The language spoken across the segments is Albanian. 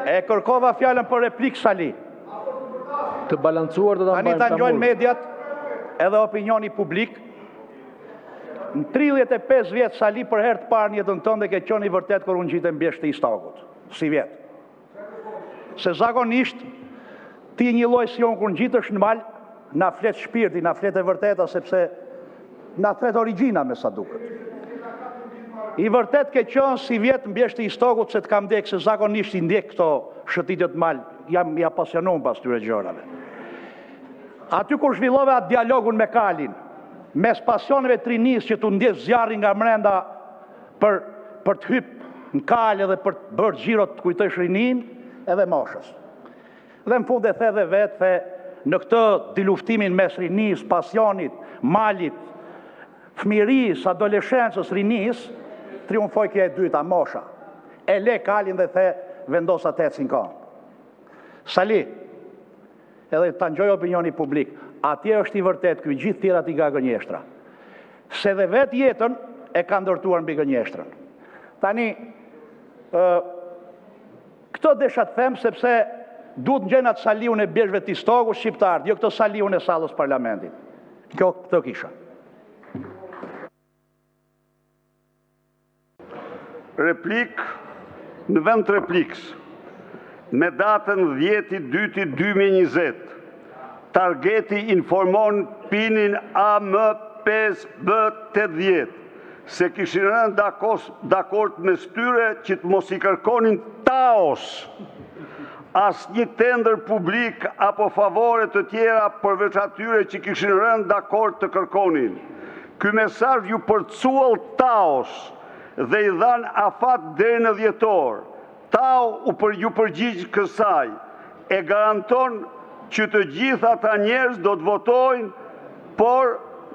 E kërkova fjalën për replik Sali. Të balancuar të ta Tani ta ngjojnë mediat edhe opinioni publik. Në 35 vjetë Sali për herë të parë në jetën tënde ke qenë i vërtet kur unë gjitem bjeshtë i Stogut. Si vjetë. Se zakonisht ti një lloj si unë kur ngjitesh në mal, na flet shpirti, na flet e vërteta sepse na thret origjina me sa duket. I vërtet ke qenë si vjetë mbjeshtë i Stogut se të kam ndjek, se zakonisht i ndjek këto shëtitjet mal, jam i apasionuar pas këtyre gjërave. Aty kur zhvillove atë dialogun me Kalin, mes pasioneve të rinisë që t'u ndjes zjarri nga mrenda për të hypë në Kalë dhe për të bërë xhiro të kujtosh rinin edhe moshës. Dhe në fund e the dhe vetë, në këtë diluftimin mes rinisë, pasionit, malit, fëmirisë, adoleshencës, rinisë, triumfoj kjo e dyta, mosha. E le Kalin dhe the vendosa të ecin kohë. Sali, edhe ta ngjoj opinioni publik, atje është i vërtet ky, gjithë tjerat i ka gënjeshtra. Se dhe vetë jetën e ka ndërtuar mbi gënjeshtrën. Tani, këto desha të them sepse duhet ngjenat Saliun e bjeshve të Stogu shqiptar, jo këto Saliun e sallës parlamentit. Këtë kisha. Replik në vend të replikës. Me datën 10/2/2020, Targeti informon pinin AM5B80 se kishin rënë dakord me styre që të mos i kërkonin taos as një tender publik apo favore të tjera përveç atyre që kishin rënë dakord të kërkonin. Ky mesazh ju përcuall taos dhe i dhan afat deri në dhjetor. Tau ju përgjigj kësaj, e garanton që të gjitha ata njerëz do të votojnë, por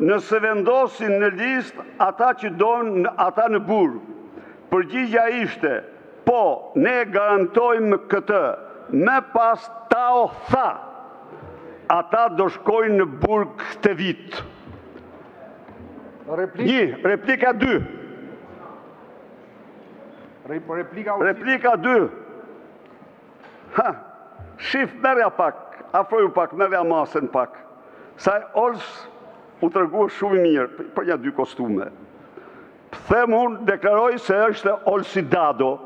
nëse vendosin në listë ata që donë ata në burg. Përgjigja ishte, po, ne garantojmë këtë, më pas Tau tha, ata do shkojnë në burg këtë vit. Replika 2. Replika 2. Shif, merja pak, afroju pak, merja masën pak. Saj Ols u tërgua shumë i mirë për një 2 kostume. Them unë, deklaroj se është Olsi Dado.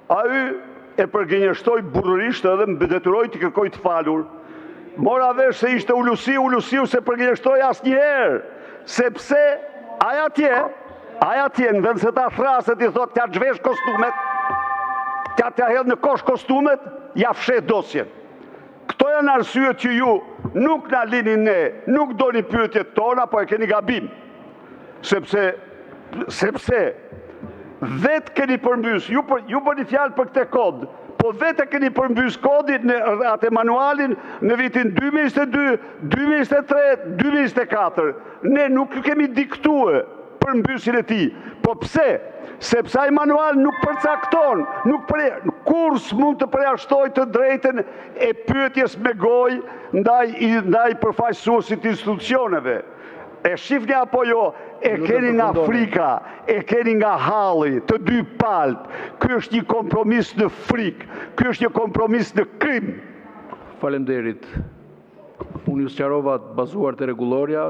A y e përgënjeshtoj burrërisht edhe më detyroj të kërkoj të falur. Mora vesh se ishte ulusiu se përgënjeshtoj asnjëherë, sepse aja tje në vend se ta thraset i thot t'ja gjvesh kostumet, t'ja hedh në kosh kostumet, ja fshet dosjen. Këto janë arsyet që ju nuk na lini ne, nuk doni pyetjet tona, po e keni gabim. Sepse vetë keni përmbys, ju bëni fjalë për këtë kod, po vetë keni përmbys kodin në atë manualin në vitin 2022, 2023, 2024. Ne nuk kemi diktue përmbysin e tij. Po pse? Sepse ai manual nuk përcakton, kurs mund të përjashtoj të drejtën e pyetjes me gojë ndaj përfaqësuesit të institucioneve. E shifni apo jo, e keni nga frika, e keni nga halli, të dy palët. Ky është një kompromis në frikë, ky është një kompromis në krim. Faleminderit. Unë ju sqarova të bazuar te rregulloria.